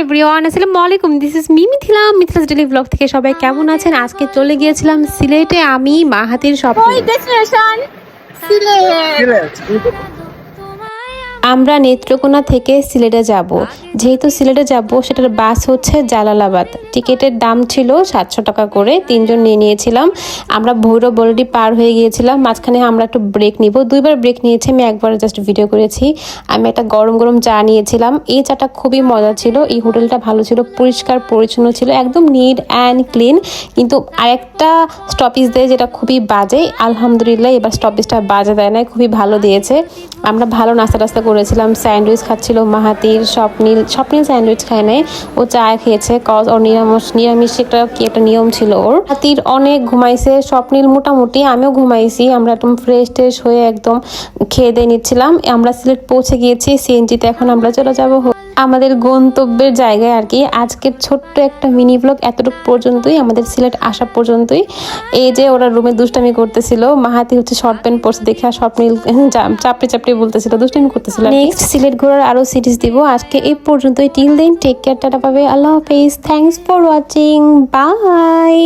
Everyone, আসসালামু আলাইকুম। This is Mithila, Mithila's daily blog থেকে সবাই কেমন আছেন? আজকে চলে গিয়েছিলাম সিলেটে আমি মাহাতির শপিং। ডেস্টিনেশন সিলেট। আমরা নেত্রকোনা থেকে সিলেটে যাব। যেহেতু সিলেটে যাব, সেটার বাস হচ্ছে জালালাবাদ। টিকিটের দাম ছিল 700 টাকা করে, 3 জন নিয়ে নিয়েছিলাম। আমরা ভৈরব অলরেডি পার হয়ে গিয়েছিলাম। মাঝখানে আমরা একটু ব্রেক নিব, 2বার ব্রেক নিয়েছি, আমি একবার জাস্ট ভিডিও করেছি। আমি একটা গরম গরম চা নিয়েছিলাম, এই চাটা খুবই মজা ছিল। এই হোটেলটা ভালো ছিল, পরিষ্কার পরিচ্ছন্ন ছিল, একদম নিট অ্যান্ড ক্লিন। কিন্তু আরেকটা স্টপেজ দেয় যেটা খুবই বাজে। আলহামদুলিল্লাহ এবার স্টপেজটা বাজে দেয় না, খুবই ভালো দিয়েছে। আমরা ভালো নাস্তা টাস্তা করেছিলাম, স্যান্ডউইচ খাচ্ছিল মাহাতির। স্বপ্নীল স্যান্ডউইচ খায় নাই, ও চা খেয়েছে, কজ ওর নিরামিষ একটা কি একটা নিয়ম ছিল ওর। মাহাতির অনেক ঘুমাইছে, স্বপ্নীল মোটামুটি, আমিও ঘুমাইছি। আমরা একদম ফ্রেশ ট্রেশ হয়ে একদম খেয়ে দিয়ে নিচ্ছিলাম। আমরা সিলেট পৌঁছে গিয়েছি সিএনজিতে, এখন আমরা চলে যাব আমাদের গন্তব্যের জায়গায় আর কি। আজকের ছোট্ট একটা মিনি ব্লগ এতটুকু পর্যন্তই, আমাদের সিলেট আসা পর্যন্তই। এই যে ওরা রুমে দুষ্টামি করতেছিল, মাহাতি হচ্ছে শর্ট প্যান্ট পরছে দেখে স্বপ্নিল চাপড়ে চাপড়ে বলতেছিল, দুষ্টামি করতেছিল। নেক্সট সিলেট ঘোরার আরো সিরিজ দিব। আজকে এই পর্যন্তই। Till then take care, tata পাবে, আল্লাহ হাফেজ, থ্যাংকস ফর ওয়াচিং, বাই।